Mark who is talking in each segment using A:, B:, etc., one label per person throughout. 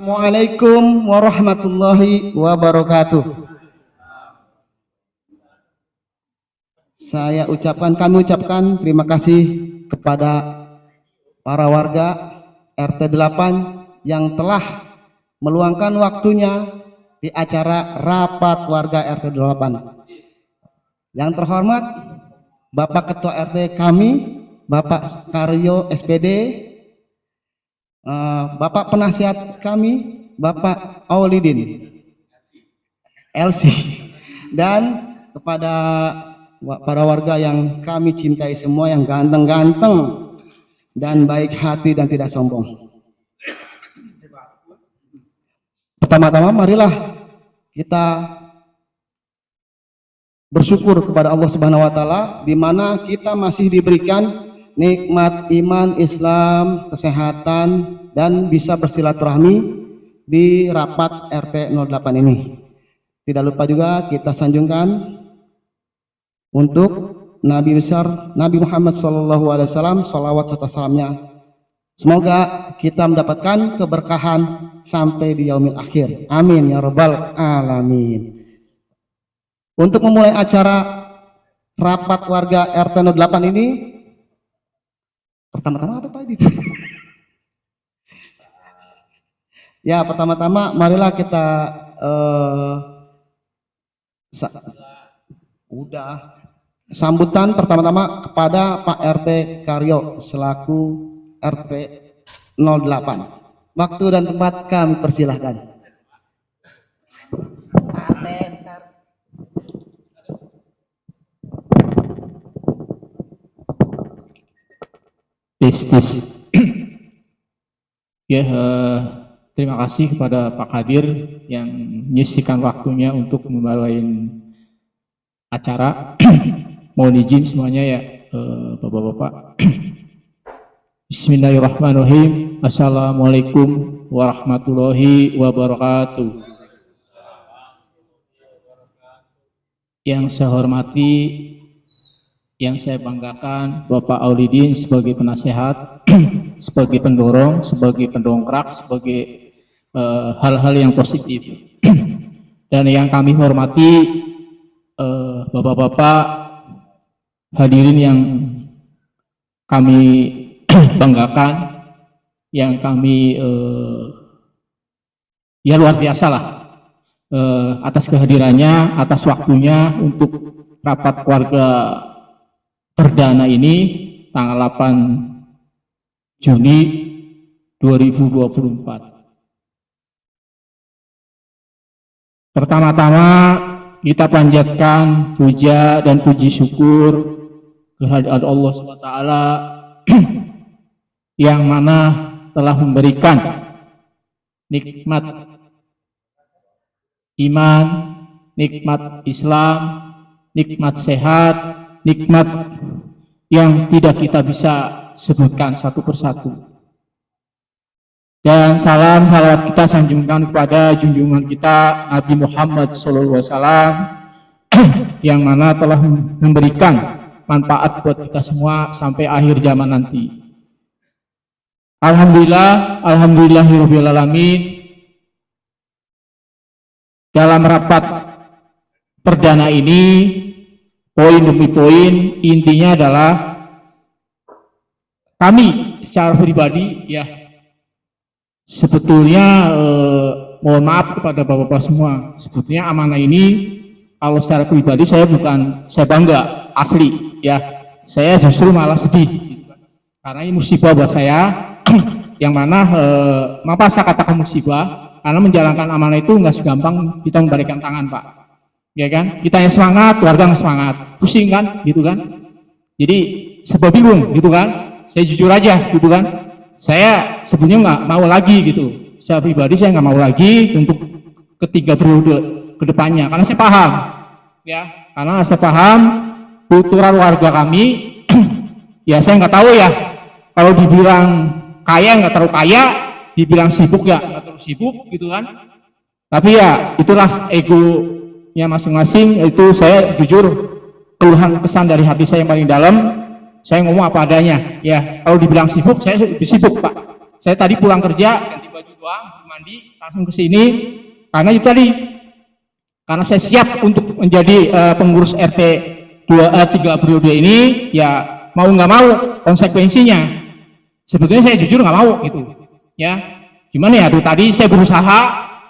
A: Assalamualaikum warahmatullahi wabarakatuh. Kami ucapkan terima kasih kepada para warga RT 8 yang telah meluangkan waktunya di acara rapat warga RT 8. Yang terhormat Bapak Ketua RT kami, Bapak Karyo SPD, Bapak penasihat kami, Bapak Aulidin LC, dan kepada para warga yang kami cintai semua, yang ganteng-ganteng dan baik hati dan tidak sombong. Pertama-tama marilah kita bersyukur kepada Allah Subhanahu wa taala di mana kita masih diberikan nikmat iman, Islam, kesehatan, dan bisa bersilaturahmi di rapat RT 08 ini. Tidak lupa juga kita sanjungkan untuk Nabi besar Nabi Muhammad SAW, salawat serta salamnya. Semoga kita mendapatkan keberkahan sampai di yaumil akhir. Amin ya rabbal alamin. Untuk memulai acara rapat warga RT 08 ini, pertama-tama apa Pak Edi? Ya, pertama-tama marilah kita sambutan pertama-tama kepada Pak RT Karyo selaku RT 08. Waktu dan tempat kami persilahkan.
B: Ya, terima kasih kepada Pak Kadir yang menyisikan waktunya untuk membawain acara. Mohon izin semuanya ya, Bapak-bapak. Bismillahirrahmanirrahim. Assalamualaikum warahmatullahi wabarakatuh. Yang saya hormati, yang saya banggakan Bapak Aulidin sebagai penasehat, sebagai pendorong, sebagai pendongkrak, sebagai hal-hal yang positif. Dan yang kami hormati Bapak-bapak hadirin yang kami banggakan, yang kami ya luar biasa lah atas kehadirannya, atas waktunya untuk rapat keluarga perdana ini tanggal 8 Juni 2024. Pertama-tama kita panjatkan puja dan puji syukur kehadirat Allah SWT yang mana telah memberikan nikmat iman, nikmat Islam, nikmat sehat, nikmat yang tidak kita bisa sebutkan satu persatu. Dan salam halawat kita sanjungkan kepada junjungan kita Nabi Muhammad SAW yang mana telah memberikan manfaat buat kita semua sampai akhir zaman nanti. Alhamdulillah, alhamdulillahirabbil alamin. Dalam rapat perdana ini, poin demi poin, intinya adalah kami secara pribadi ya sebetulnya mohon maaf kepada bapak-bapak semua, sebetulnya amanah ini kalau secara pribadi saya bangga asli ya, saya justru malah sedih karena ini musibah buat saya yang mana mengapa saya katakan musibah, karena menjalankan amanah itu nggak segampang kita memberikan tangan Pak, ya kan, kita yang semangat, keluarga yang semangat, pusing kan gitu kan, jadi serba bingung gitu kan. Saya jujur aja gitu kan, saya sebenarnya nggak mau lagi gitu, secara pribadi saya nggak mau lagi untuk ketiga periode kedepannya, karena saya paham ya, karena saya paham kultural warga kami ya saya nggak tahu ya, kalau dibilang kaya nggak terlalu kaya, dibilang sibuk ya nggak terlalu sibuk gitu kan, tapi ya itulah egonya masing-masing. Itu saya jujur keluhan kesan dari hati saya yang paling dalam, saya ngomong apa adanya ya. Kalau dibilang sibuk, saya lebih sibuk Pak. Saya tadi pulang kerja ganti baju doang, mandi, langsung ke sini. Karena itu tadi, karena saya siap untuk menjadi pengurus RT 3 periode ini, ya mau nggak mau konsekuensinya. Sebetulnya saya jujur nggak mau gitu, ya. Gimana ya? Tuh tadi saya berusaha,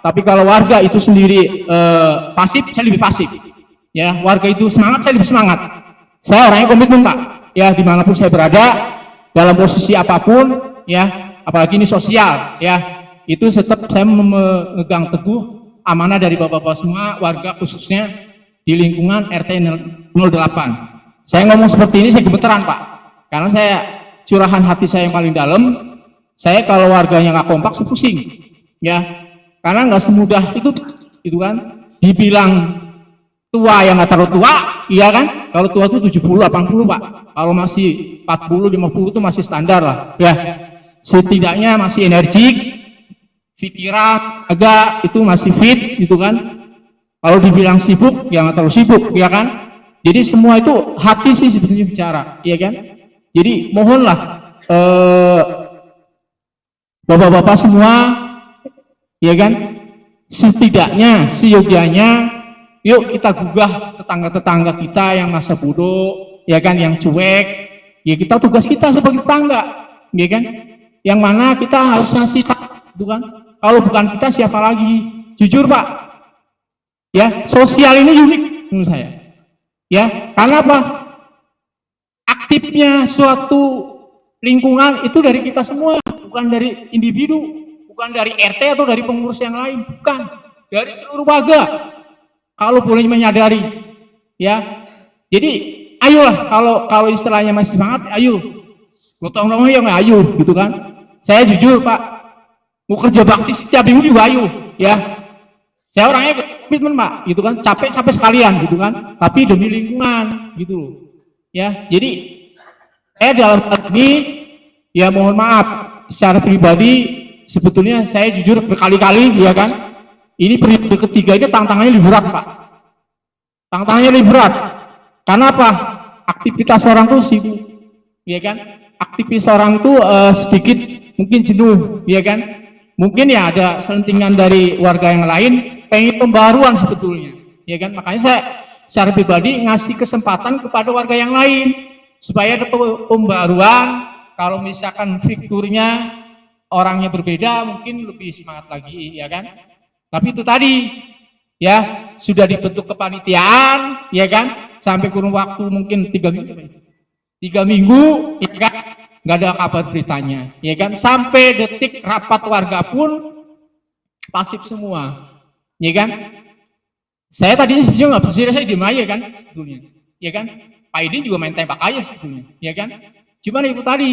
B: tapi kalau warga itu sendiri pasif, saya lebih pasif. Ya, warga itu semangat, saya lebih semangat. Saya orangnya komitmen Pak. Ya, dimanapun saya berada, dalam posisi apapun, ya, apalagi ini sosial, ya, itu tetap saya memegang teguh amanah dari bapak-bapak semua, warga khususnya di lingkungan RT 08. Saya ngomong seperti ini saya gemeteran Pak, karena saya curahan hati saya yang paling dalam. Saya kalau warganya nggak kompak, saya pusing, ya, karena nggak semudah itu kan. Dibilang tua yang nggak terlalu tua, iya kan? Kalau tua itu 70, 80 Pak. Kalau masih 40, 50 itu masih standar lah, ya. Setidaknya masih energik, pikiran agak itu masih fit, gitu kan. Kalau dibilang sibuk, ya nggak terlalu sibuk, ya kan. Jadi semua itu hati sih sebetulnya bicara, ya kan. Jadi mohonlah bapak-bapak semua, ya kan, setidaknya seyogianya yuk kita gugah tetangga-tetangga kita yang masa bodoh, ya kan, yang cuek, ya kita tugas kita sebagai tetangga, ya kan, yang mana kita harus ngasih itu kan. Kalau bukan kita siapa lagi? Jujur Pak, ya, sosial ini unik menurut saya, ya, karena apa? Aktifnya suatu lingkungan itu dari kita semua, bukan dari individu, bukan dari RT atau dari pengurus yang lain, bukan, dari seluruh warga. Kalau boleh menyadari, ya. Jadi ayolah, kalau istilahnya masih semangat, ayo gotong royong, ayo gitu kan. Saya jujur Pak, mau kerja bakti setiap minggu juga ayo, ya. Saya orangnya komitmen Pak, gitu kan, capek sekalian gitu kan, tapi demi lingkungan gitu loh, ya. Jadi saya dalam hal ini, ya mohon maaf secara pribadi, sebetulnya saya jujur berkali-kali, ya kan. Ini periode ketiga ini tantangannya lebih berat Pak. Tantangannya lebih berat. Karena apa? Aktivitas orang tuh sibuk, ya kan. Aktivitas orang tuh sedikit mungkin jenuh, ya kan. Mungkin ya ada selentingan dari warga yang lain pengen pembaruan sebetulnya, ya kan. Makanya saya secara pribadi ngasih kesempatan kepada warga yang lain supaya ada pembaruan. Kalau misalkan fiturnya orangnya berbeda, mungkin lebih semangat lagi, ya kan. Tapi itu tadi, ya, sudah dibentuk kepanitiaan, ya kan, sampai kurun waktu mungkin 3 minggu, 3 minggu, ya kan, nggak ada kabar beritanya, ya kan, sampai detik rapat warga pun pasif semua, ya kan. Saya tadinya sebenarnya nggak bersih, saya diem aja kan, sebetulnya, ya kan. Pak Idin juga main tembak aja sebetulnya, ya kan. Cuman itu tadi,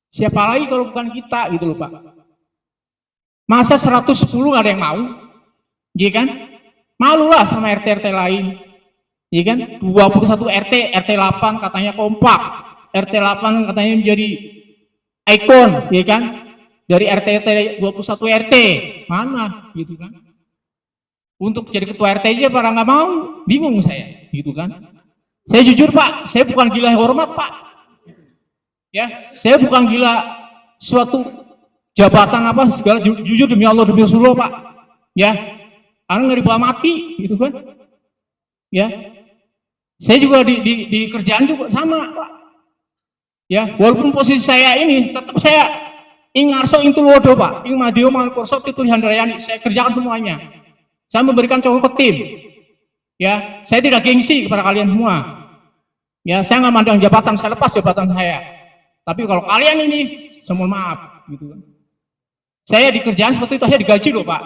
B: siapa lagi kalau bukan kita, gitu loh Pak. Masa 110 nggak ada yang mau, ya kan? Malulah sama RT-RT lain, ya kan? 21 RT 8 katanya kompak, RT 8 katanya menjadi ikon, ya kan? Dari RT 21 RT mana, gitu kan? Untuk jadi ketua RT aja para nggak mau, bingung saya, gitu kan? Saya jujur Pak, saya bukan gila hormat Pak, ya, saya bukan gila suatu jabatan apa segala, jujur demi Allah demi Rasulullah Pak, ya, karena nggak dibawa mati, gitu kan, ya. Saya juga di kerjaan juga sama Pak, ya, walaupun posisi saya ini tetap saya ingarso itu wodo Pak, ing madio malkorso itu Handrayani, saya kerjakan semuanya, saya memberikan contoh ke tim, ya, saya tidak gengsi kepada kalian semua, ya, saya nggak mandang jabatan, saya lepas jabatan saya, tapi kalau kalian ini, saya mohon maaf, gitu kan. Saya di kerjaan seperti itu, saya digaji loh Pak,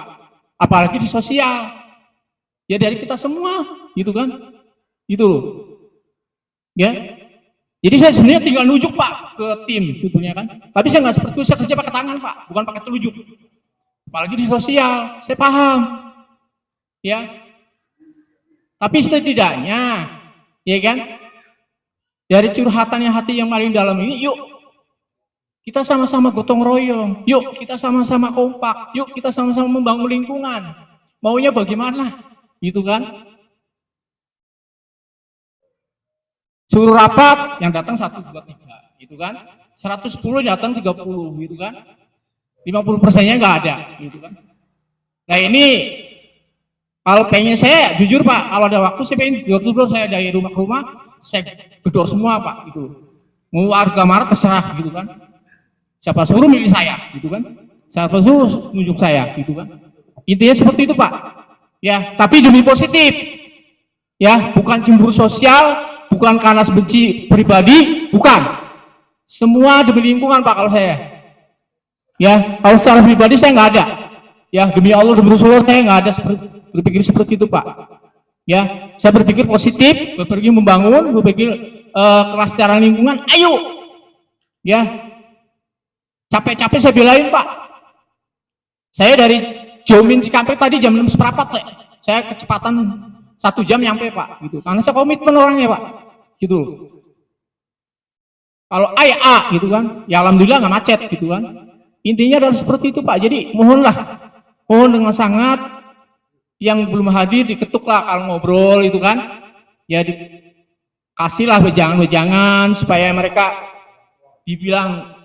B: apalagi di sosial, ya dari kita semua, gitu kan, gitu loh, ya. Jadi saya sebenarnya tinggal nunjuk Pak ke tim, sebetulnya kan, tapi saya nggak seperti itu, saya kerja pakai tangan Pak, bukan pakai telunjuk, apalagi di sosial, saya paham, ya. Tapi setidaknya, ya kan, dari curhatannya hati yang paling dalam ini, yuk kita sama-sama gotong royong, yuk kita sama-sama kompak, yuk kita sama-sama membangun lingkungan. Maunya bagaimana? Gitu kan? Suruh rapat, yang datang 1, 2, 3, gitu kan? 110 datang 30, gitu kan? 50%-nya nggak ada, gitu kan. Nah ini kalau pengen saya jujur Pak, kalau ada waktu saya pengen gedor saya dari rumah ke rumah, saya gedor semua Pak, gitu. Mau warga marah terserah, gitu kan. Siapa suruh milih saya, gitu kan. Siapa suruh nunjuk saya, gitu kan. Intinya seperti itu Pak. Ya, tapi demi positif. Ya, bukan cemburu sosial, bukan karena benci pribadi, bukan. Semua demi lingkungan Pak kalau saya. Ya, kalau secara pribadi saya nggak ada. Ya, demi Allah, demi Rasulullah saya nggak ada berpikir seperti itu Pak. Ya, saya berpikir positif, berpikir membangun, berpikir kelestarian lingkungan. Ayo, ya, capek-capek saya belain Pak. Saya dari Jomin Cikampek tadi jam 6 seperempat saya kecepatan 1 jam nyampe Pak, gitu. Karena saya komitmen orangnya Pak, gitu. Kalau A, gitu kan, ya alhamdulillah nggak macet, gitu kan. Intinya adalah seperti itu Pak. Jadi mohon dengan sangat yang belum hadir diketuklah kalau ngobrol itu kan. Ya dikasihlah wejangan-wejangan supaya mereka dibilang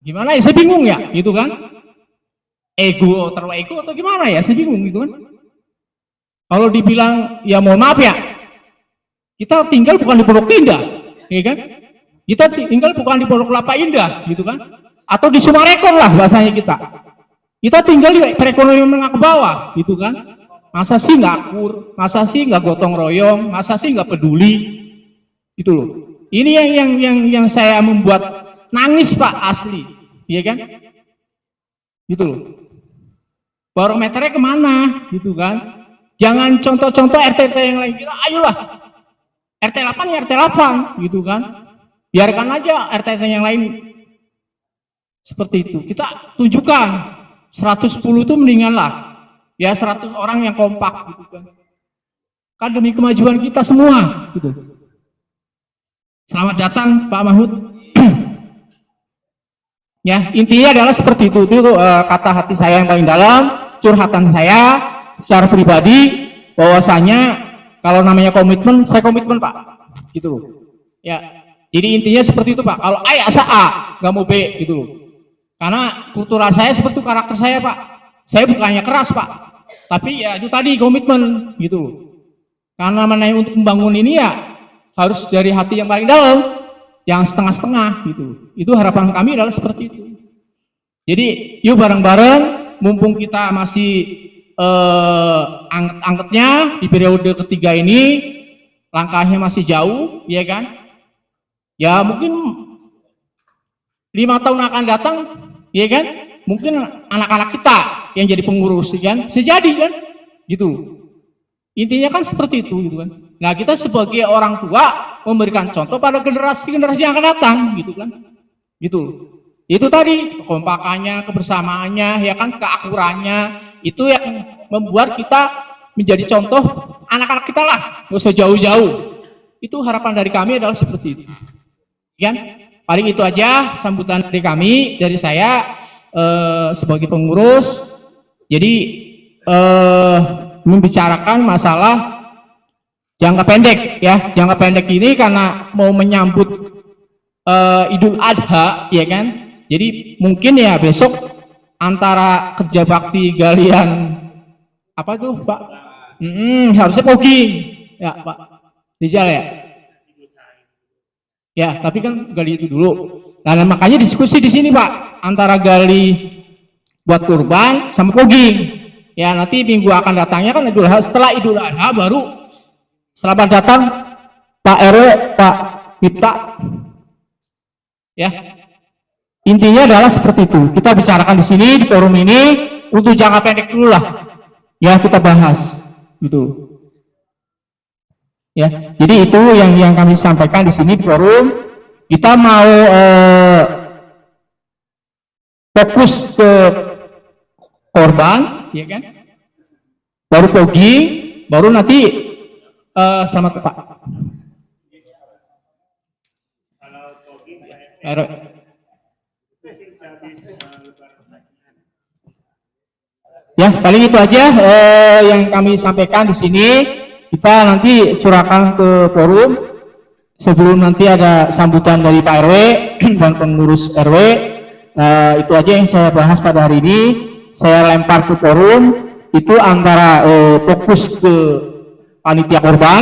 B: gimana ya, saya bingung ya, gitu kan. Terlalu ego atau gimana ya, saya bingung gitu kan. Kalau dibilang ya mohon maaf ya, kita tinggal bukan di Pondok Indah, ya kan? Kita tinggal bukan di Pondok Kelapa Indah, gitu kan? Atau di Sumarekon lah bahasanya kita. Kita tinggal di perekonomian menengah ke bawah, gitu kan? Masa sih nggak akur, masa sih nggak gotong royong, masa sih nggak peduli, gitu loh. Ini yang saya membuat nangis Pak, asli, ya kan? Gitu loh. Barometernya kemana, gitu kan? Jangan contoh-contoh RT yang lain kita, ayolah RT 8 ya RT 8, gitu kan? Biarkan aja RT yang lain seperti itu. Kita tunjukkan 110 itu mendingan lah. Ya 100 orang yang kompak, gitu kan. Kan demi kemajuan kita semua, gitu. Selamat datang Pak Mahmud. Ya, intinya adalah seperti itu. Itu kata hati saya yang paling dalam, curhatan saya secara pribadi, bahwasanya kalau namanya komitmen, saya komitmen Pak, gitu loh. Ya, jadi intinya seperti itu Pak. Kalau A ya A, nggak mau B, gitu loh. Karena kultural saya seperti itu, karakter saya Pak. Saya bukannya keras Pak, tapi ya itu tadi komitmen, gitu loh. Karena namanya untuk membangun ini ya harus dari hati yang paling dalam, yang setengah-setengah, gitu. Itu harapan kami adalah seperti itu. Jadi yuk bareng-bareng, mumpung kita masih angket-angketnya di periode ketiga ini, langkahnya masih jauh, ya kan? Ya mungkin 5 tahun akan datang, ya kan? Mungkin anak-anak kita yang jadi pengurus, ya kan? Sejadi kan? Gitu. Intinya kan seperti itu, gitu kan? Nah kita sebagai orang tua memberikan contoh pada generasi-generasi yang akan datang, gitu kan? Gitu. Itu tadi kekompakannya, kebersamaannya, ya kan, keakurannya, itu yang membuat kita menjadi contoh anak-anak kita lah, nggak usah jauh-jauh. Itu harapan dari kami adalah seperti itu. Kan? Paling itu aja sambutan dari kami, dari saya sebagai pengurus. Jadi membicarakan masalah jangka pendek ya. Jangka pendek ini karena mau menyambut Idul Adha, ya kan? Jadi mungkin ya besok antara kerja bakti galian apa tuh Pak? Harusnya pogging ya Pak Rizal ya. Ya, tapi kan gali itu dulu. Nah, makanya diskusi di sini Pak antara gali buat kurban sama pogging. Ya, nanti minggu akan datangnya kan Idul Adha. Setelah Idul Adha baru selamat datang Pak RW, Pak Mipta. Ya. Intinya adalah seperti itu. Kita bicarakan di sini di forum ini untuk jangka pendek dulu lah. Ya, kita bahas gitu. Ya, jadi itu yang kami sampaikan di sini di forum. Kita mau fokus ke korban, ya kan? Baru pogging, baru nanti sama Pak. Ya, paling itu aja yang kami sampaikan di sini. Kita nanti curahkan ke forum sebelum nanti ada sambutan dari Pak RW dan pengurus RW, itu aja yang saya bahas pada hari ini. Saya lempar ke forum, itu antara fokus ke panitia korban,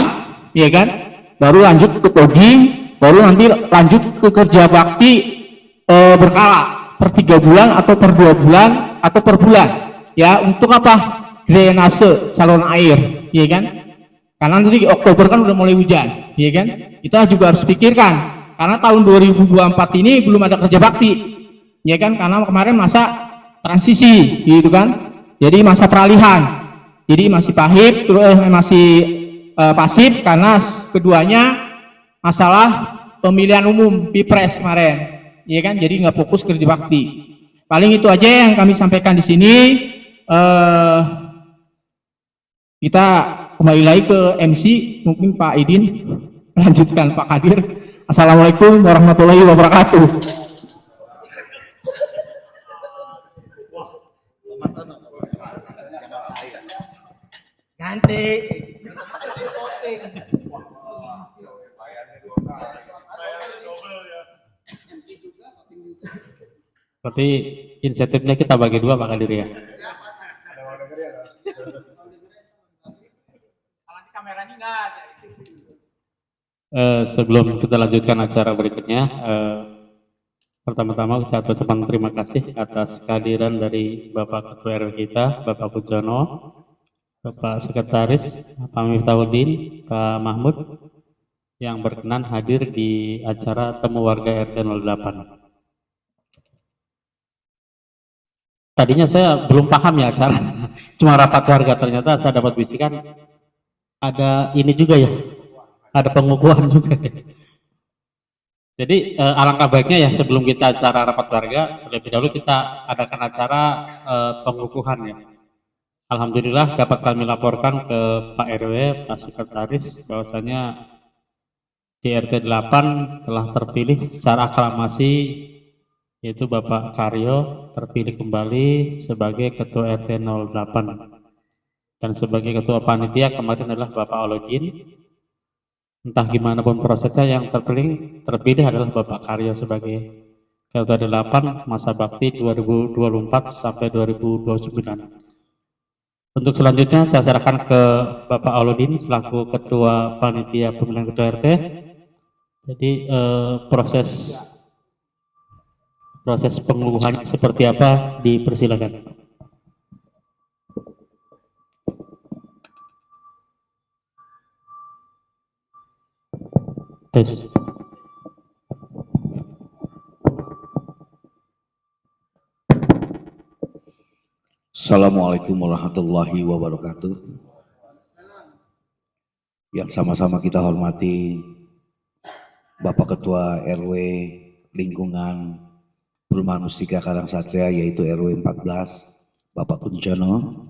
B: ya kan, baru lanjut ke pogging, baru nanti lanjut ke kerja bakti berkala per 3 bulan atau per 2 bulan atau per bulan, ya, untuk apa? Drainase saluran air, ya kan, karena nanti di Oktober kan udah mulai hujan, ya kan, kita juga harus pikirkan, karena tahun 2024 ini belum ada kerja bakti, ya kan, karena kemarin masa transisi, gitu kan, jadi masa peralihan, jadi masih pahit, masih pasif, karena keduanya masalah pemilihan umum Pilpres kemarin, ya kan, jadi nggak fokus kerja bakti. Paling itu aja yang kami sampaikan di sini. Kita kembali lagi ke MC, mungkin Pak Idin lanjutkan Pak Kadir. Assalamualaikum warahmatullahi wabarakatuh.
A: Ganti.
C: Berarti insentifnya kita bagi dua Pak Kadir ya. Sebelum kita lanjutkan acara berikutnya, pertama-tama saya ucapkan terima kasih atas kehadiran dari Bapak Ketua RW kita, Bapak Pujono, Bapak Sekretaris, Pak Miftahudin, Pak Mahmud, yang berkenan hadir di acara temu warga RT 08. Tadinya saya belum paham ya acara, cuma rapat warga, ternyata saya dapat bisikan ada ini juga ya, ada pengukuhan juga. Jadi alangkah baiknya ya sebelum kita acara rapat warga, terlebih dahulu kita adakan acara pengukuhan ya. Alhamdulillah dapat kami laporkan ke Pak RW, Pak Sekretaris, bahwasanya di RT 8 telah terpilih secara aklamasi, yaitu Bapak Karyo terpilih kembali sebagai Ketua RT 08. Dan sebagai Ketua Panitia kemarin adalah Bapak Olodin. Entah gimana pun prosesnya, yang terpilih adalah Bapak Karyo sebagai Ketua 8 masa bakti 2024 sampai 2029. Untuk selanjutnya saya serahkan ke Bapak Olodin selaku Ketua Panitia Pemilihan Ketua RT. Jadi proses pengukuhan seperti apa, dipersilakan. Tes.
D: Assalamualaikum warahmatullahi wabarakatuh. Yang sama-sama kita hormati Bapak Ketua RW Lingkungan Perumahan Mustika Karangsatria, yaitu RW 14, Bapak Kuncono,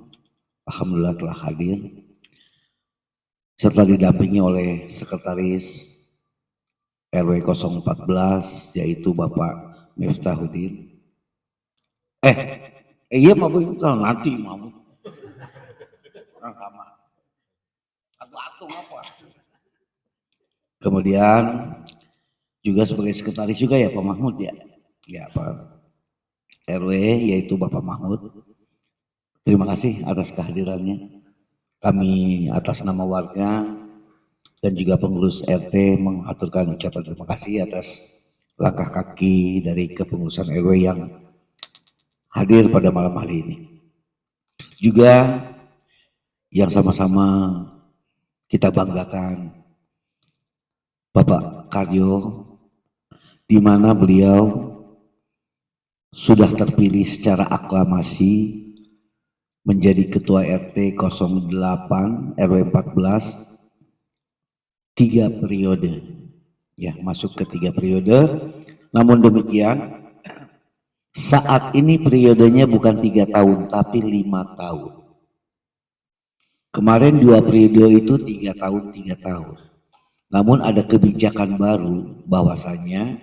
D: alhamdulillah telah hadir, serta didampingi oleh Sekretaris RW 014, yaitu Bapak Miftahudin. Iya mau nanti mau. Aku atung apa? Kemudian juga sebagai sekretaris juga ya Pak Mahmud ya. Ya Pak RW, yaitu Bapak Mahmud. Terima kasih atas kehadirannya. Kami atas nama warga dan juga pengurus RT mengaturkan ucapan terima kasih atas langkah kaki dari kepengurusan RW yang hadir pada malam hari ini. Juga yang sama-sama kita banggakan Bapak Karyo, di mana beliau sudah terpilih secara aklamasi menjadi Ketua RT 08 RW 14 3 periode, ya, masuk ke 3 periode. Namun demikian saat ini periodenya bukan 3 tahun tapi 5 tahun. Kemarin 2 periode itu 3 tahun 3 tahun. Namun ada kebijakan baru bahwasanya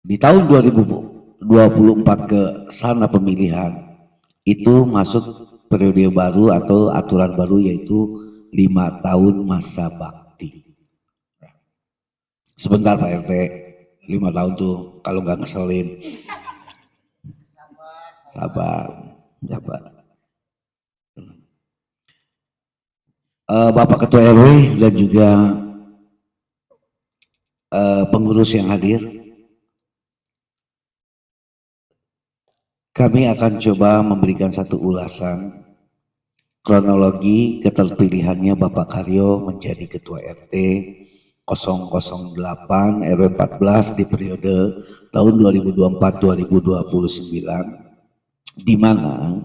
D: di tahun 2024 ke sana pemilihan itu masuk periode baru atau aturan baru, yaitu 5 tahun masa bakti. Sebentar Pak RT, 5 tahun tuh kalau nggak ngeselin. Sabar, sabar. Bapak Ketua RW dan juga pengurus yang hadir, kami akan coba memberikan satu ulasan kronologi keterpilihannya Bapak Karyo menjadi Ketua RT 008 RW 14 di periode tahun 2024-2029, di mana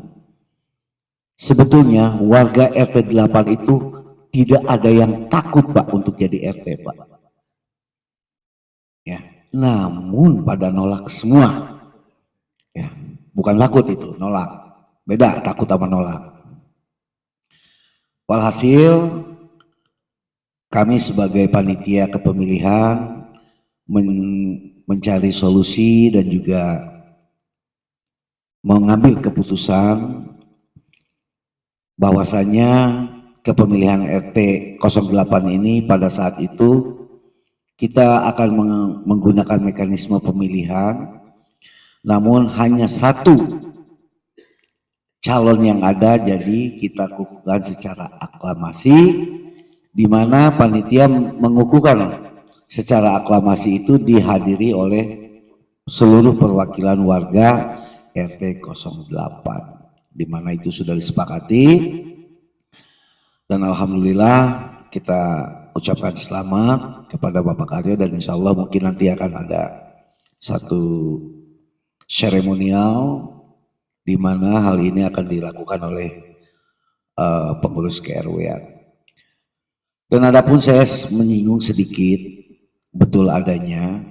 D: sebetulnya warga RT 8 itu tidak ada yang takut Pak untuk jadi RT Pak. Ya, namun pada nolak semua. Ya, bukan takut itu, nolak. Beda takut sama nolak. Walhasil kami sebagai panitia kepemilihan mencari solusi dan juga mengambil keputusan bahwasanya kepemilihan RT 08 ini pada saat itu kita akan menggunakan mekanisme pemilihan, namun hanya satu calon yang ada, jadi kita kukuhkan secara aklamasi, di mana panitia mengukuhkan secara aklamasi itu dihadiri oleh seluruh perwakilan warga RT 08, di mana itu sudah disepakati, dan alhamdulillah kita ucapkan selamat kepada Bapak Karyo, dan insya Allah mungkin nanti akan ada satu seremonial di mana hal ini akan dilakukan oleh pengurus KRW-an. Dan adapun saya menyinggung sedikit, betul adanya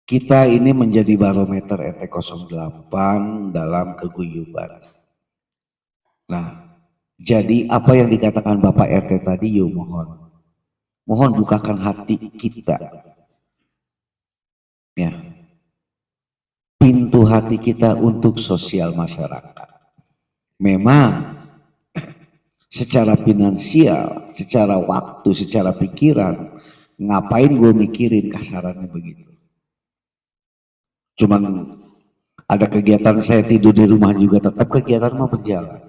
D: kita ini menjadi barometer RT 08 dalam keguyuban. Nah, jadi apa yang dikatakan Bapak RT tadi, yuk mohon bukakan hati kita, ya, pintu hati kita untuk sosial masyarakat. Memang secara finansial, secara waktu, secara pikiran, ngapain gue mikirin, kasarannya begitu. Cuman ada kegiatan saya tidur di rumah juga tetap kegiatan mau berjalan.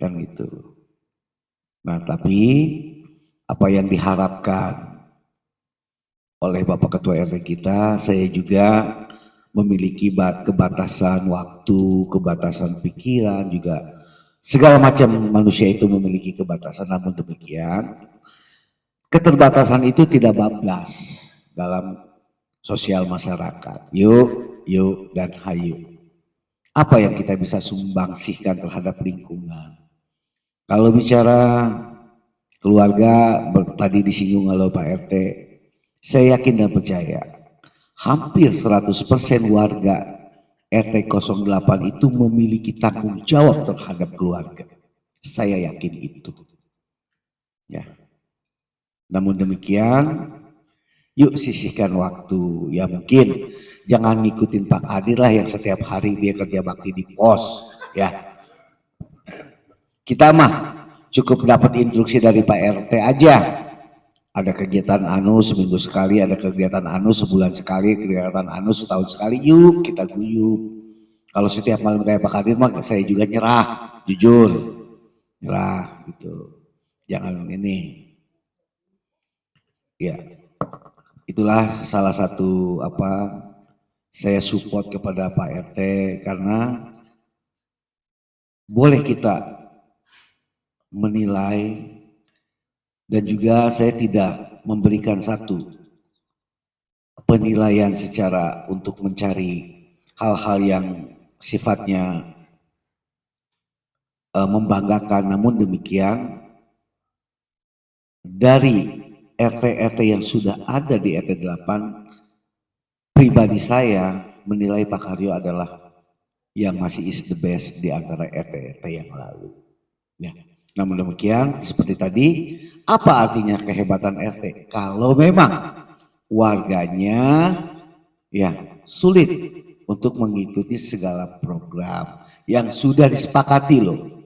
D: Kan gitu. Nah, tapi apa yang diharapkan oleh Bapak Ketua RT kita, saya juga memiliki kebatasan waktu, kebatasan pikiran, juga segala macam manusia itu memiliki kebatasan. Namun demikian, keterbatasan itu tidak bablas dalam sosial masyarakat. Yuk dan hayu. Apa yang kita bisa sumbangsihkan terhadap lingkungan? Kalau bicara keluarga, tadi disinggung oleh Pak RT, saya yakin dan percaya hampir 100% warga RT 08 itu memiliki tanggung jawab terhadap keluarga. Saya yakin itu. Ya. Namun demikian, yuk sisihkan waktu. Ya mungkin jangan ngikutin Pak Kadir lah yang setiap hari dia kerja bakti di pos. Ya. Kita mah cukup dapat instruksi dari Pak RT aja. Ada kegiatan anu seminggu sekali, ada kegiatan anu sebulan sekali, kegiatan anu setahun sekali, yuk kita guyup. Kalau setiap malam kayak Pak Kadir mah saya juga nyerah, jujur. Nyerah gitu. Jangan ini. Ya. Itulah salah satu saya support kepada Pak RT, karena boleh kita menilai, dan juga saya tidak memberikan satu penilaian secara untuk mencari hal-hal yang sifatnya membanggakan. Namun demikian, dari RT-RT yang sudah ada di RT 8, pribadi saya menilai Pak Karyo adalah yang masih is the best di antara RT-RT yang lalu. Ya. Namun demikian, seperti tadi, apa artinya kehebatan RT? Kalau memang warganya ya sulit untuk mengikuti segala program yang sudah disepakati loh.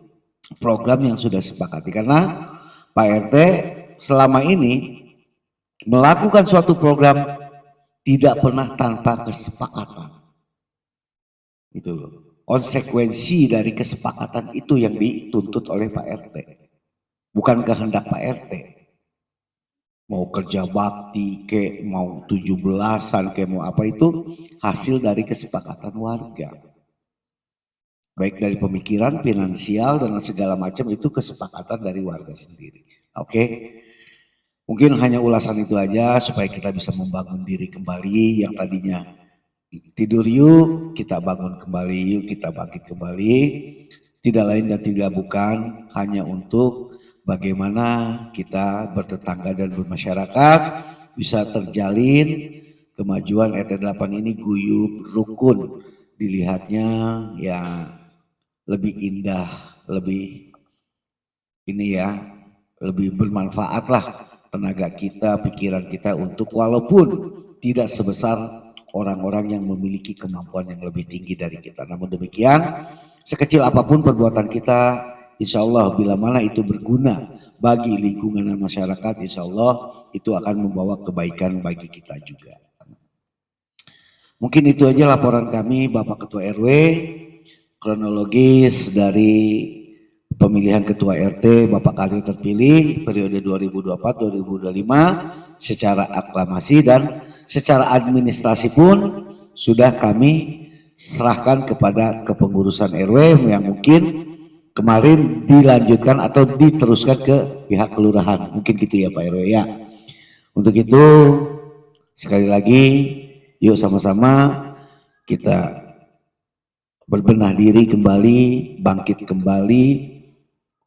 D: Program yang sudah disepakati, karena Pak RT selama ini melakukan suatu program tidak pernah tanpa kesepakatan. Itu loh. Konsekuensi dari kesepakatan itu yang dituntut oleh Pak RT. Bukan kehendak Pak RT. Mau kerja bakti, kayak mau 17-an, kayak mau apa, itu hasil dari kesepakatan warga. Baik dari pemikiran, finansial, dan segala macam itu kesepakatan dari warga sendiri. Oke? Mungkin hanya ulasan itu aja supaya kita bisa membangun diri kembali yang tadinya tidur yuk, kita bangun kembali yuk, kita bangkit kembali. Tidak lain dan tidak bukan hanya untuk bagaimana kita bertetangga dan bermasyarakat bisa terjalin kemajuan RT 8 ini guyup, rukun, dilihatnya ya lebih indah, lebih ini ya, lebih bermanfaat lah tenaga kita, pikiran kita untuk walaupun tidak sebesar orang-orang yang memiliki kemampuan yang lebih tinggi dari kita. Namun demikian, sekecil apapun perbuatan kita, insya Allah bila mana itu berguna bagi lingkungan dan masyarakat, insya Allah itu akan membawa kebaikan bagi kita juga. Mungkin itu aja laporan kami Bapak Ketua RW, kronologis dari pemilihan Ketua RT Bapak Karyo terpilih periode 2024-2025 secara aklamasi dan secara administrasi pun sudah kami serahkan kepada kepengurusan RW yang mungkin kemarin dilanjutkan atau diteruskan ke pihak kelurahan. Mungkin gitu ya Pak RW ya. Untuk itu sekali lagi yuk sama-sama kita berbenah diri kembali, bangkit kembali,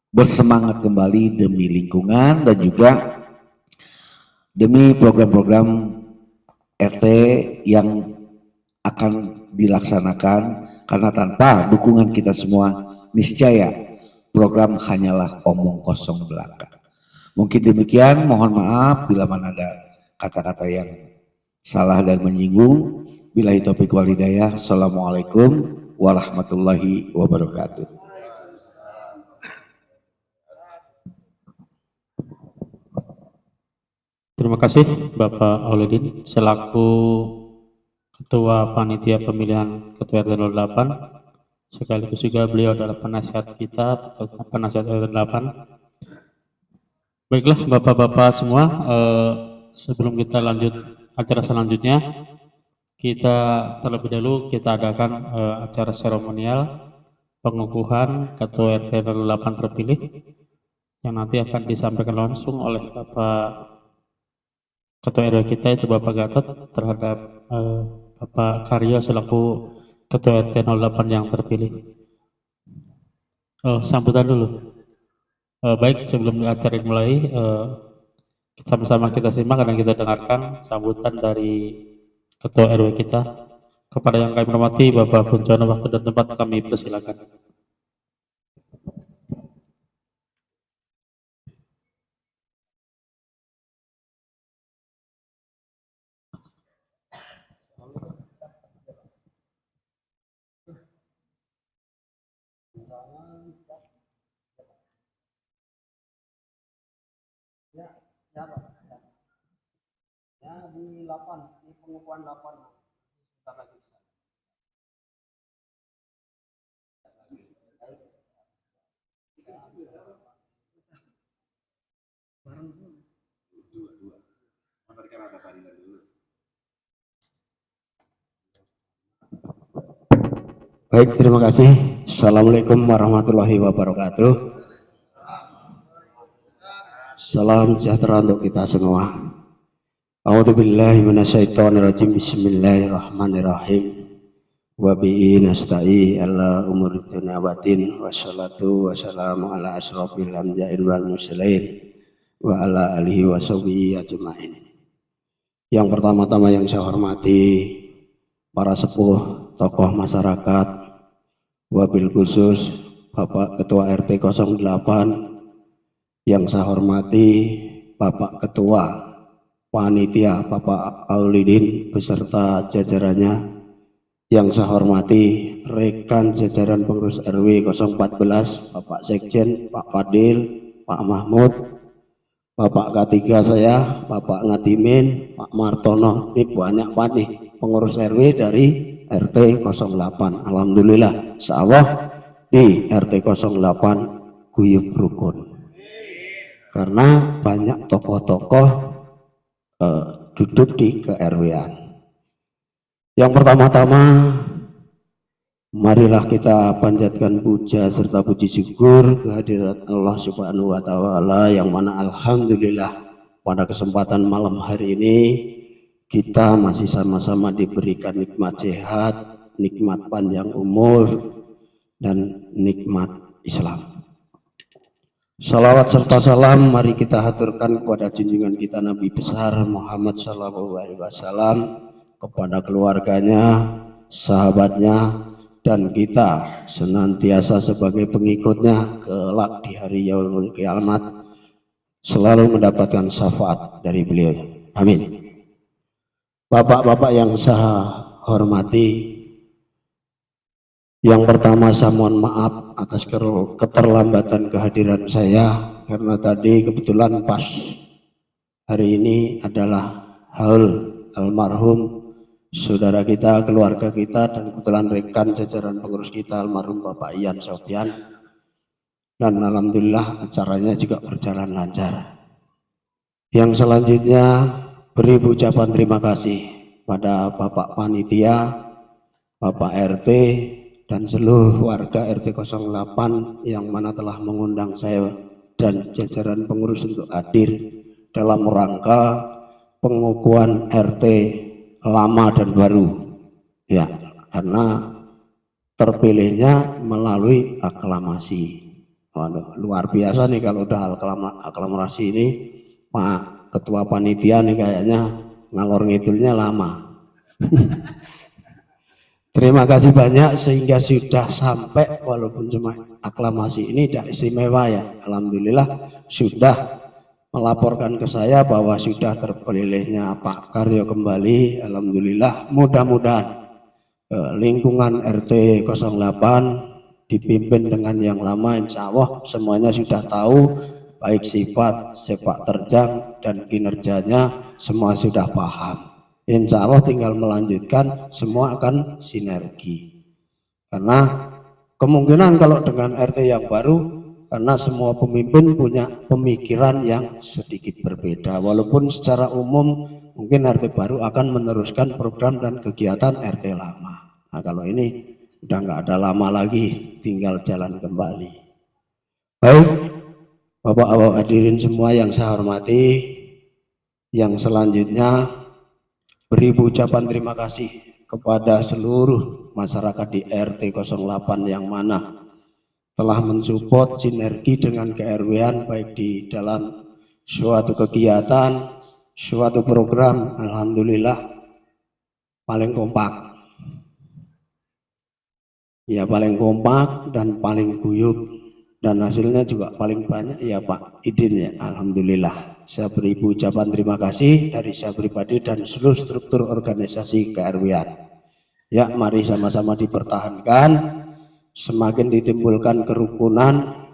D: bersemangat kembali demi lingkungan dan juga demi program-program RT yang akan dilaksanakan, karena tanpa dukungan kita semua niscaya program hanyalah omong kosong belaka. Mungkin demikian, mohon maaf bila mana ada kata-kata yang salah dan menyinggung. Billahi taufiq wal hidayah. Assalamualaikum warahmatullahi wabarakatuh.
C: Terima kasih Bapak Aulidin selaku Ketua Panitia Pemilihan Ketua RT 08, sekaligus juga beliau adalah penasihat kita, penasihat RT 8. Baiklah Bapak-Bapak semua, sebelum kita lanjut acara selanjutnya, kita terlebih dahulu kita adakan acara seremonial pengukuhan Ketua RT 08 terpilih yang nanti akan disampaikan langsung oleh Bapak Ketua RW kita itu Bapak Gatot terhadap Bapak Karyo selaku Ketua RT 08 yang terpilih. Sambutan dulu. Baik, sebelum acara dimulai, sama-sama kita simak dan kita dengarkan sambutan dari Ketua RW kita. Kepada yang kami hormati Bapak Puncono, waktu dan tempat kami persilakan.
A: Ya, Pak. Ya, di 8, di pengukuhan 8. Sebentar lagi.
E: Baik, terima kasih. Assalamualaikum warahmatullahi wabarakatuh. Salam sejahtera untuk kita semua. A'udzubillahi minasyaitonirrajim. Bismillahirrahmanirrahim. Wa bihi nasta'i ala umuri dunya waddin. Wassalatu wassalamu ala asrofil anbiya'i wal mursalin wa ala alihi wa sahbihi ajma'in. Yang pertama-tama yang saya hormati para sepuh, tokoh masyarakat, wabil khusus Bapak Ketua RT 08, yang saya hormati Bapak Ketua Panitia Bapak Aulidin beserta jajarannya, yang saya hormati rekan jajaran pengurus RW 014, Bapak Sekjen, Pak Fadil, Pak Mahmud, Bapak K3 saya, Bapak Ngadimin, Pak Martono, ini banyak banget nih pengurus RW dari RT 08. Alhamdulillah, insyaallah di RT 08 guyub rukun. Karena banyak tokoh-tokoh duduk di ke-RW-an. Yang pertama-tama, marilah kita panjatkan puja serta puji syukur kehadirat Allah Subhanahu wa taala yang mana alhamdulillah pada kesempatan malam hari ini kita masih sama-sama diberikan nikmat sehat, nikmat panjang umur dan nikmat Islam. Salawat serta salam mari kita haturkan kepada junjungan kita Nabi besar Muhammad Sallallahu Alaihi Wasallam, kepada keluarganya, sahabatnya, dan kita senantiasa sebagai pengikutnya kelak di hari yaumul kiamat selalu mendapatkan syafaat dari beliau. Amin. Bapak-bapak yang saya hormati, yang pertama saya mohon maaf atas keterlambatan kehadiran saya karena tadi kebetulan pas hari ini adalah haul almarhum saudara kita, keluarga kita, dan kebetulan rekan jajaran pengurus kita almarhum Bapak Ian Sofyan, dan alhamdulillah acaranya juga berjalan lancar. Yang selanjutnya beri ucapan terima kasih pada Bapak Panitia, Bapak RT, dan seluruh warga RT 08 yang mana telah mengundang saya dan jajaran pengurus untuk hadir dalam rangka pengukuhan RT lama dan baru, ya, karena terpilihnya melalui aklamasi. Waduh, luar biasa nih kalau udah aklamasi ini, Pak Ketua Panitia nih kayaknya ngalor ngidulnya lama. Terima kasih banyak sehingga sudah sampai walaupun cuma aklamasi ini tidak istimewa ya. Alhamdulillah sudah melaporkan ke saya bahwa sudah terpilihnya Pak Karyo kembali. Alhamdulillah, mudah-mudahan lingkungan RT 08 dipimpin dengan yang lama, insya Allah semuanya sudah tahu baik sifat, sepak terjang, dan kinerjanya semua sudah paham. Insya Allah tinggal melanjutkan, semua akan sinergi. Karena kemungkinan kalau dengan RT yang baru, karena semua pemimpin punya pemikiran yang sedikit berbeda. Walaupun secara umum mungkin RT baru akan meneruskan program dan kegiatan RT lama. Nah kalau ini udah nggak ada lama lagi, tinggal jalan kembali. Baik, Bapak-bapak hadirin semua yang saya hormati, yang selanjutnya beri ucapan terima kasih kepada seluruh masyarakat di RT 08 yang mana telah mensupport sinergi dengan ke-RW-an baik di dalam suatu kegiatan, suatu program. Alhamdulillah paling kompak. Ya paling kompak dan paling guyup, dan hasilnya juga paling banyak ya Pak Idin ya. Alhamdulillah. Saya beri ucapan terima kasih dari saya pribadi dan seluruh struktur organisasi ke-RW-an. Ya, mari sama-sama dipertahankan, semakin ditimbulkan kerukunan,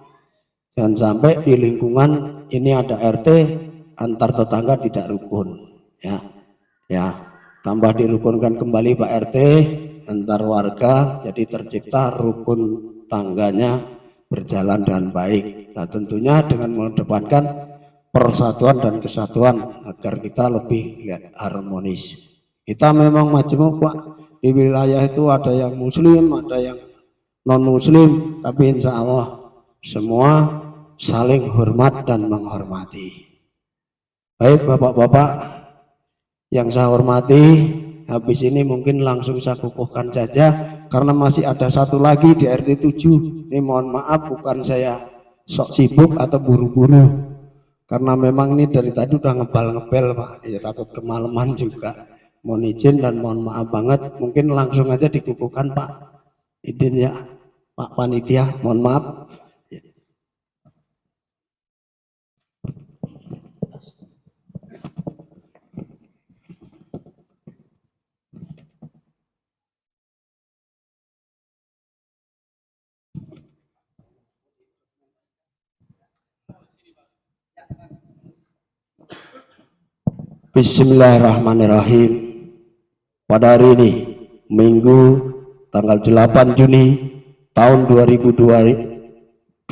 E: jangan sampai di lingkungan ini ada RT antar tetangga tidak rukun. Ya, tambah dirukunkan kembali Pak RT antar warga, jadi tercipta rukun tangganya berjalan dengan baik. Nah, tentunya dengan mengedepankan persatuan dan kesatuan agar kita lebih harmonis. Kita memang majemuk Pak, di wilayah itu ada yang muslim, ada yang non muslim, tapi insya Allah semua saling hormat dan menghormati. Baik Bapak-bapak yang saya hormati, habis ini mungkin langsung saya kukuhkan saja karena masih ada satu lagi di RT 7. Ini mohon maaf bukan saya sok sibuk atau buru-buru, karena memang ini dari tadi udah ngebel-ngebel Pak, ya takut kemalaman juga. Mohon izin dan mohon maaf banget, mungkin langsung aja dikukuhkan Pak Idin ya, Pak Panitia, mohon maaf. Bismillahirrahmanirrahim. Pada hari ini, Minggu tanggal 8 Juni tahun 2024,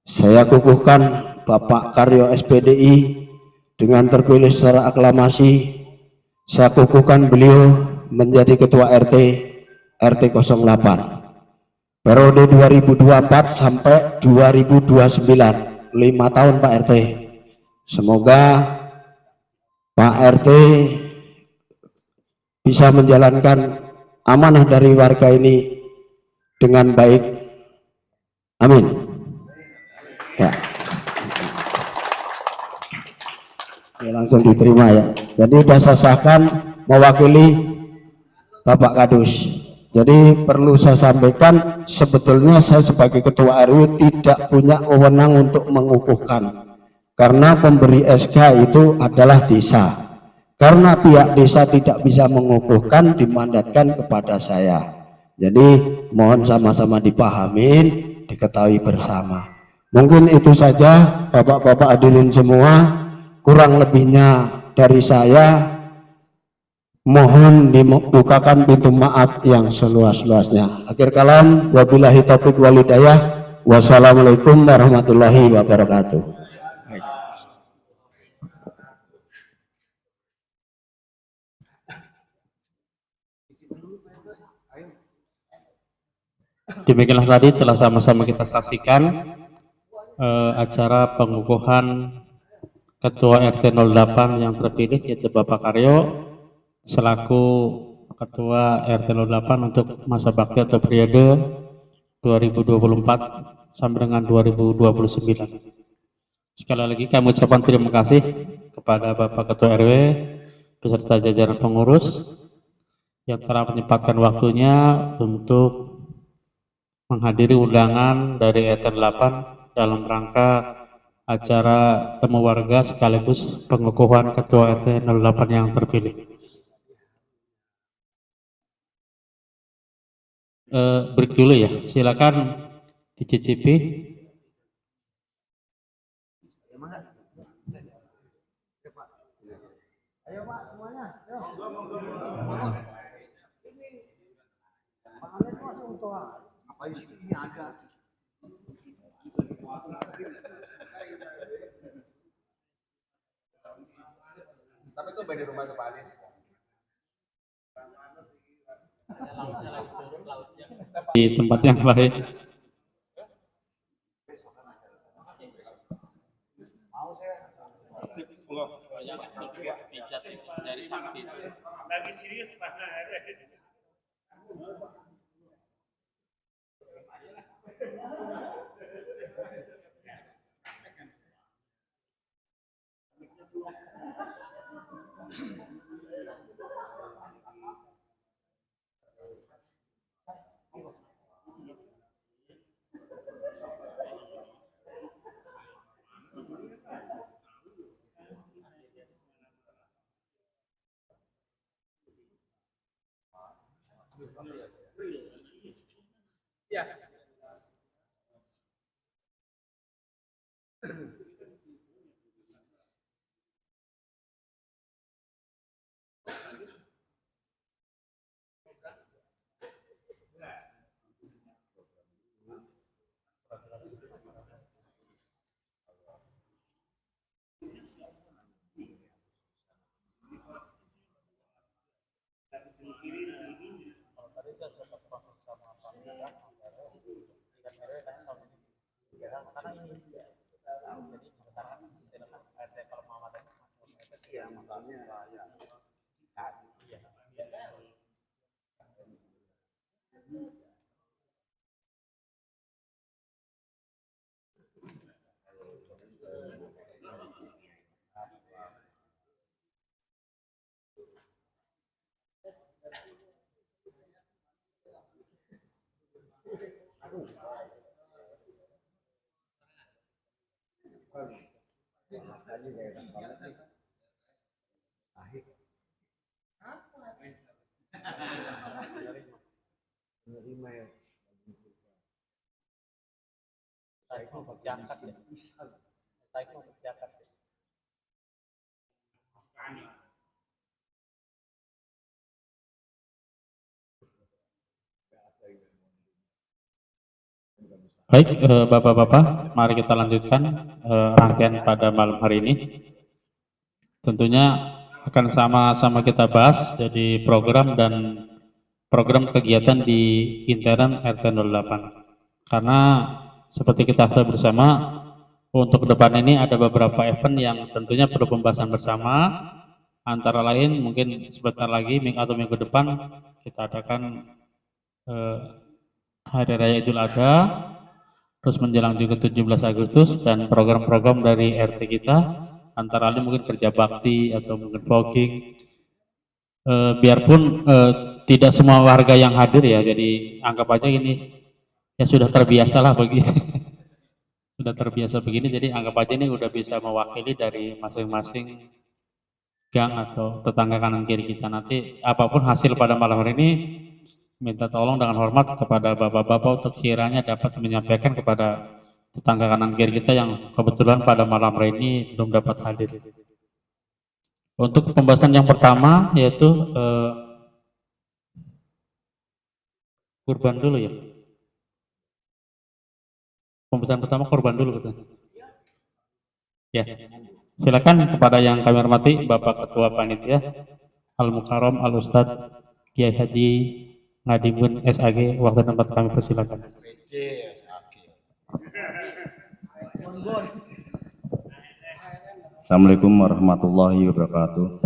E: saya kukuhkan Bapak Karyo SPDI dengan terpilih secara aklamasi. Saya kukuhkan beliau menjadi Ketua RT 08 periode 2024 sampai 2029, 5 tahun Pak RT. Semoga Pak RT bisa menjalankan amanah dari warga ini dengan baik. Amin. Ya. Ya, langsung diterima ya. Jadi sudah saya sahkan mewakili Bapak Kadus. Jadi perlu saya sampaikan, sebetulnya saya sebagai Ketua RW tidak punya wewenang untuk mengukuhkan, karena pemberi SK itu adalah desa. Karena pihak desa tidak bisa mengukuhkan, dimandatkan kepada saya. Jadi mohon sama-sama dipahamin, diketahui bersama. Mungkin itu saja Bapak-bapak hadirin semua. Kurang lebihnya dari saya, mohon dibukakan pintu maaf yang seluas-luasnya. Akhir kalam, wabillahi taufiq wal hidayah. Wassalamualaikum warahmatullahi wabarakatuh.
C: Demikianlah tadi telah sama-sama kita saksikan acara pengukuhan Ketua RT 08 yang terpilih, yaitu Bapak Karyo selaku Ketua RT 08 untuk masa bakti atau periode 2024 sampai dengan 2029. Sekali lagi kami ucapkan terima kasih kepada Bapak Ketua RW beserta jajaran pengurus yang telah menyempatkan waktunya untuk menghadiri undangan dari RT 8 dalam rangka acara temu warga sekaligus pengukuhan Ketua RT 08 yang terpilih. Break dulu ya, silakan dicicipi. Di tempat yang lain. Lagi serius Baik, Bapak-Bapak, mari kita lanjutkan rangkaian pada malam hari ini. Tentunya akan sama-sama kita bahas jadi program dan program kegiatan di intern RT 08. Karena seperti kita tahu bersama, untuk ke depan ini ada beberapa event yang tentunya perlu pembahasan bersama. Antara lain mungkin sebentar lagi atau minggu depan kita adakan Hari Raya Idul Adha, terus menjelang juga 17 Agustus dan program-program dari RT kita, antara lain mungkin kerja bakti atau mungkin vlogging. Biarpun tidak semua warga yang hadir ya, jadi anggap aja ini ya sudah terbiasa lah begini. Sudah terbiasa begini, jadi anggap aja ini udah bisa mewakili dari masing-masing gang atau tetangga kanan kiri kita. Nanti apapun hasil pada malam hari ini, minta tolong dengan hormat kepada bapak-bapak untuk kiranya dapat menyampaikan kepada tetangga kanan kiri kita yang kebetulan pada malam hari ini belum dapat hadir. Untuk pembahasan yang pertama yaitu kurban dulu ya. Pembahasan pertama kurban dulu betul. Ya. Silakan kepada yang kami hormati Bapak Ketua Panitia Al Mukarram Al Ustadz Kiai Haji Ngadimun SAG, waktu tempat kami persilakan.
F: Assalamualaikum warahmatullahi wabarakatuh.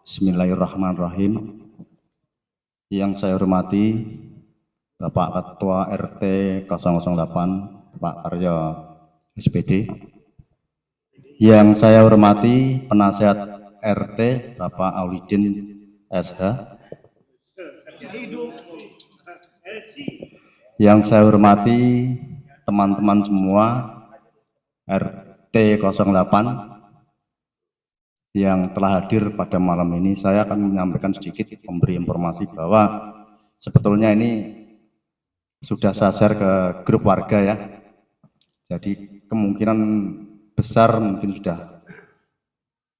F: Bismillahirrahmanirrahim. Yang saya hormati Bapak Ketua RT 008 Pak Karyo SPD. Yang saya hormati penasehat RT Bapak Aulidin SH. Yang saya hormati teman-teman semua RT 08 yang telah hadir pada malam ini. Saya akan menyampaikan sedikit memberi informasi bahwa sebetulnya ini sudah saya share ke grup warga ya. Jadi kemungkinan besar mungkin sudah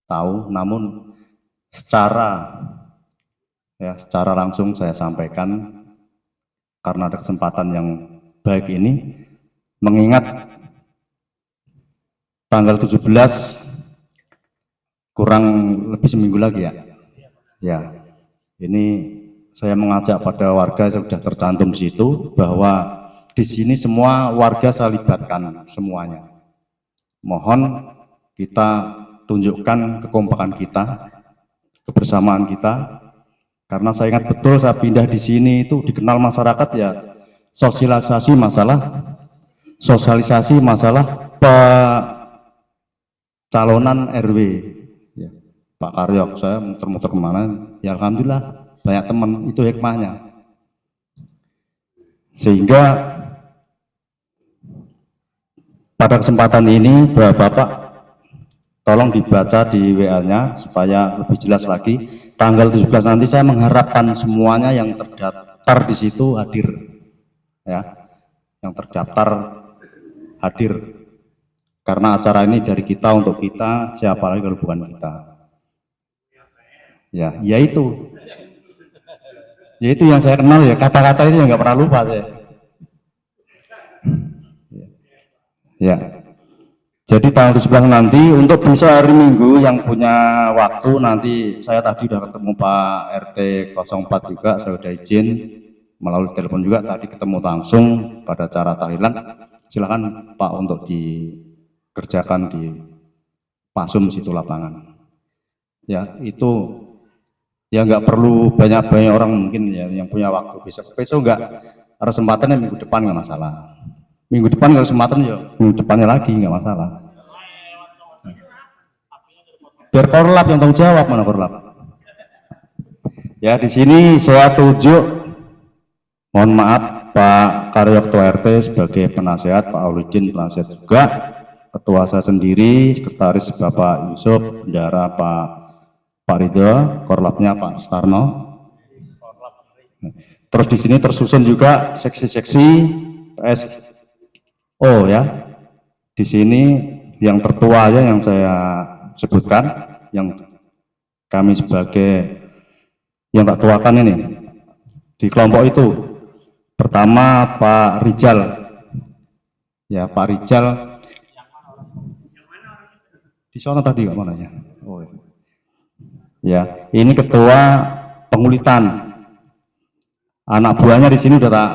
F: tahu, namun secara langsung saya sampaikan karena ada kesempatan yang baik ini, mengingat tanggal 17 kurang lebih seminggu lagi ya. Ya, ini saya mengajak pada warga, sudah tercantum di situ bahwa di sini semua warga saya libatkan semuanya. Mohon kita tunjukkan kekompakan kita, kebersamaan kita, karena saya ingat betul saya pindah di sini itu dikenal masyarakat ya sosialisasi masalah pencalonan RW. Ya, Pak Karyok, saya muter-muter kemana, ya alhamdulillah banyak teman, itu hikmahnya. Sehingga pada kesempatan ini Bapak tolong dibaca di WA-nya supaya lebih jelas lagi. Tanggal 17 nanti saya mengharapkan semuanya yang terdaftar di situ hadir. Ya, yang terdaftar hadir. Karena acara ini dari kita untuk kita, siapa lagi kalau bukan kita. Ya, yaitu yang saya kenal ya, kata-kata itu yang nggak pernah lupa saya. Ya. Jadi tanggal 17 nanti untuk besok hari Minggu yang punya waktu, nanti saya tadi sudah ketemu Pak RT 04 juga, saya sudah izin melalui telepon juga, tadi ketemu langsung pada cara tahlilan. Silakan Pak untuk dikerjakan di Pasum situ lapangan. Ya, itu ya nggak perlu banyak-banyak orang mungkin ya yang punya waktu. Besok nggak ada kesempatannya, minggu depan nggak masalah. Minggu depan kalau kesempatan ya minggu depannya lagi nggak masalah. Biar korlap yang tanggung jawab, mana korlap? Ya di sini saya tunjuk, mohon maaf Pak Karyo Ketua RT sebagai penasehat, Pak Aulidin penasehat juga, ketua saya sendiri, sekretaris Bapak Yusuf, bendara Pak Ridho, korlapnya Pak Starno. Terus di sini tersusun juga seksi-seksi PS. Oh ya, di sini yang tertua aja yang saya sebutkan, yang kami sebagai yang tak tuakan ini di kelompok itu. Pertama Pak Rijal, ya Pak Rijal di sana tadi nggak mananya? Oh, ya, ini ketua pengulitan. Anak buahnya di sini udah tak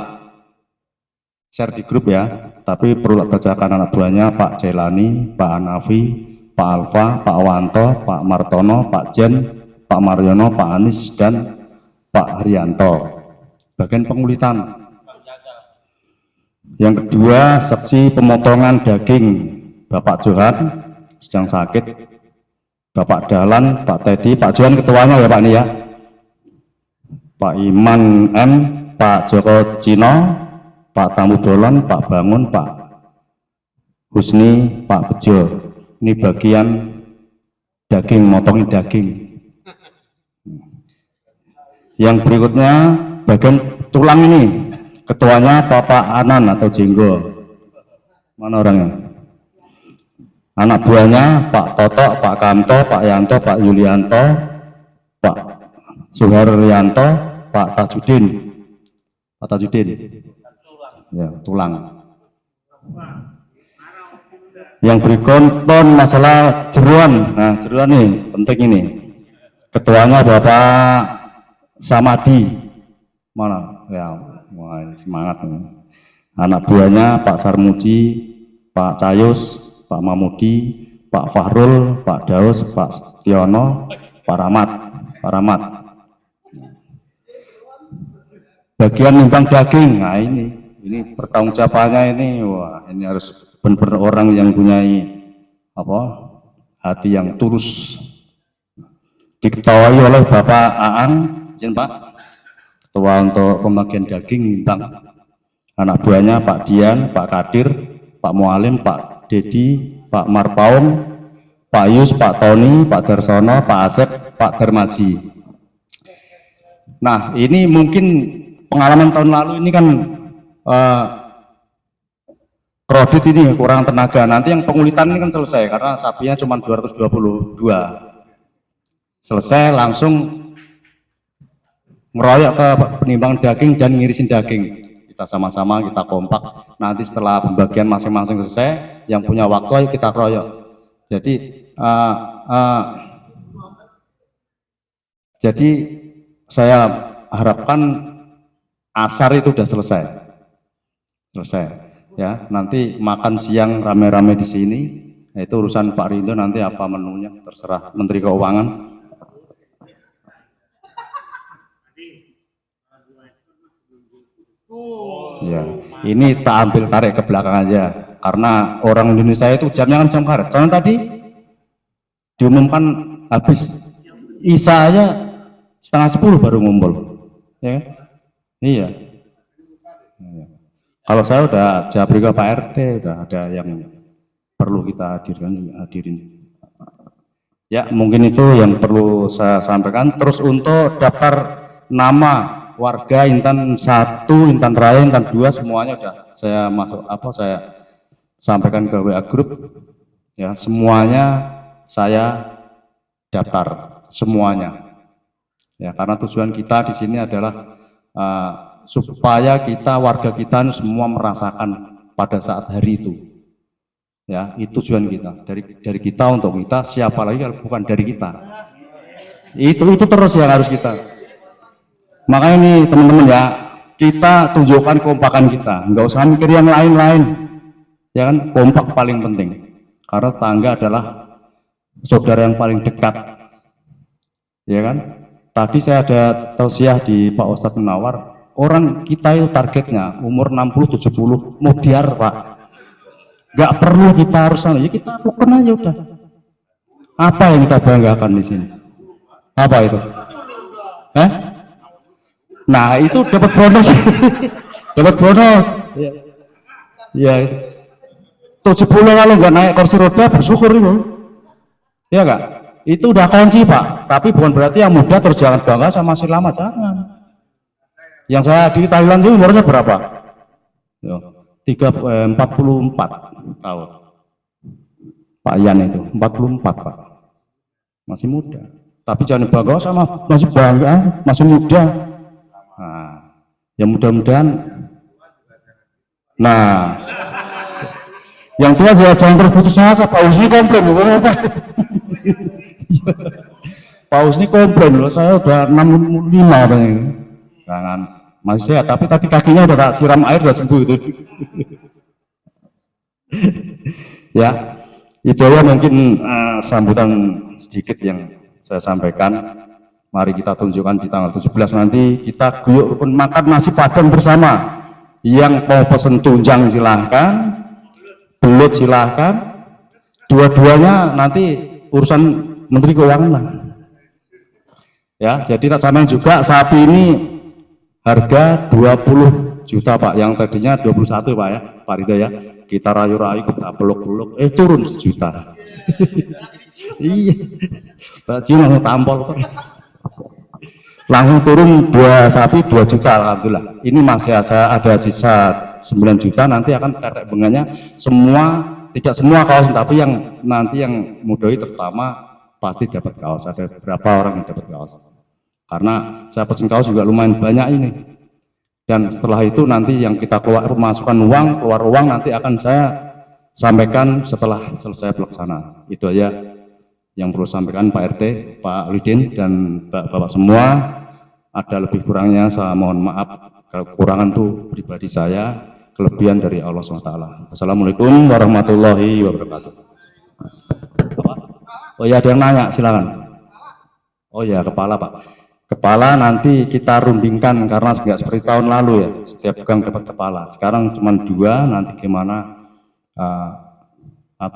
F: share di grup ya, tapi perlu tak bacakan anak buahnya: Pak Jailani, Pak Anafi, Pak Alfa, Pak Wanto, Pak Martono, Pak Jen, Pak Mariono, Pak Anis, dan Pak Haryanto. Bagian pengulitan. Yang kedua, seksi pemotongan daging, Bapak Johan sedang sakit, Bapak Dahlan, Pak Teddy, Pak Johan ketuanya ya Pak ini ya, Pak Iman M, Pak Joko Cino, Pak Tamu Dolon, Pak Bangun, Pak Husni, Pak Bejo. Ini bagian daging, motongin daging. Yang berikutnya bagian tulang ini, ketuanya Bapak Anan atau Jenggo. Mana orangnya? Anak buahnya Pak Toto, Pak Kanto, Pak Yanto, Pak Yulianto, Pak Suharyanto, Pak Tajudin. Pak Tajudin. Ya, tulang. Yang berikut masalah jeruan. Nah, jeruan ini penting ini. Ketuanya Bapak Samadi. Mana? Ya, wah, semangat. Anak buahnya Pak Sarmuji, Pak Cayus, Pak Mamudi, Pak Fahrul, Pak Daus, Pak Setiono, Pak Rahmat, Pak Rahmat. Bagian nimbang daging, nah ini pertanggungjawabannya ini, wah ini harus benar-benar orang yang punya hati yang tulus. Diketuai oleh Bapak Aang, izin Pak, ketua untuk pembagian daging nimbang. Anak buahnya Pak Dian, Pak Kadir, Pak Mualim, Pak Dedi, Pak Marpaung, Pak Yus, Pak Tony, Pak Darsono, Pak Asep, Pak Darmaji. Nah, ini mungkin pengalaman tahun lalu ini kan kredit ini kurang tenaga. Nanti yang pengulitan ini kan selesai karena sapinya cuma 222. Selesai langsung ngeroyok ke penimbang daging dan ngirisin daging. Kita sama-sama, kita kompak. Nanti setelah pembagian masing-masing selesai, yang punya waktu ayo kita keroyok. Jadi saya harapkan asar itu sudah selesai. Ya, nanti makan siang rame-rame di sini. Itu urusan Pak Rindo, nanti apa menunya terserah Menteri Keuangan. Ya, ini tak ambil tarik ke belakang aja, karena orang Indonesia itu jamnya kan jam karet. Soalnya tadi diumumkan habis Isya aja 9:30 baru ngumpul, ya. Iya. Kalau saya udah japri ke Pak RT, udah ada yang perlu kita hadirin. Ya, mungkin itu yang perlu saya sampaikan. Terus untuk daftar nama warga Intan 1, Intan Raya, Intan 2 semuanya udah saya saya sampaikan ke WA grup ya, semuanya saya daftar semuanya ya, karena tujuan kita di sini adalah supaya warga kita semua merasakan pada saat hari itu ya, itu tujuan kita, dari kita untuk kita, siapa lagi kalau bukan dari kita, itu terus yang harus kita. Makanya nih teman-teman ya, kita tunjukkan kompakan kita, nggak usah mikir yang lain-lain, ya kan. Kompak paling penting, karena tangga adalah saudara yang paling dekat, ya kan. Tadi saya ada tausiah di Pak Ustadz Munawar, orang kita itu targetnya umur 60-70 mau biar Pak, nggak perlu kita harus ya kita lakukan aja udah. Apa yang kita banggakan di sini? Apa itu? Nah itu dapat bonus, dapat bonus. Ya, 70 kalau nggak naik kursi roda bersyukur itu, ya nggak? Itu udah kunci Pak. Tapi bukan berarti yang muda terus jangan bangga sama masih lama, jangan. Yang saya di Thailand itu umurnya berapa? 44 tahun. Pak Yan itu 44 Pak. masih muda. Tapi jangan bangga sama masih bangga, masih muda. Nah, ya mudah-mudahan. Nah, yang tua jangan terputus asa. Paus ini komplain loh, apa? Paus ini komplain loh, saya udah 65 katanya. Jangan, masih sehat, tapi tadi kakinya udah tak siram air udah sembuh itu. Ya, itu ya mungkin sambutan sedikit yang saya sampaikan. Mari kita tunjukkan di tanggal 17 nanti kita guyuk rukun makan nasi padang bersama. Yang mau pesen tunjang silahkan, belut silahkan, dua-duanya nanti urusan Menteri Keuangan lah. Ya, jadi tak sama juga sapi ini harga 20 juta Pak, yang tadinya 21 Pak ya, Pak Ridho ya. Kita rayu-rayu, kita peluk-peluk, turun 1 juta. Iya, Pak Cium langsung tampol Pak. Langsung turun 2 sapi 2 juta alhamdulillah. Ini masih ada sisa 9 juta, nanti akan tetek bunganya semua, tidak semua kaos, tapi yang nanti yang mudoi terutama pasti dapat kaos. Ada berapa orang yang dapat kaos? Karena saya pesen kaos juga lumayan banyak ini. Dan setelah itu nanti yang kita keluar masukkan uang, keluar uang nanti akan saya sampaikan setelah selesai pelaksana. Itu aja yang perlu sampaikan Pak RT, Pak Lidin, dan Bapak semua. Ada lebih kurangnya saya mohon maaf, kekurangan itu pribadi saya, kelebihan dari Allah SWT. Assalamualaikum warahmatullahi wabarakatuh. Oh ya, ada yang nanya, silakan. Oh ya, kepala Pak. Kepala nanti kita rundingkan karena nggak seperti tahun lalu ya, setiap gang dapat kepala. Sekarang cuma 2, nanti gimana atau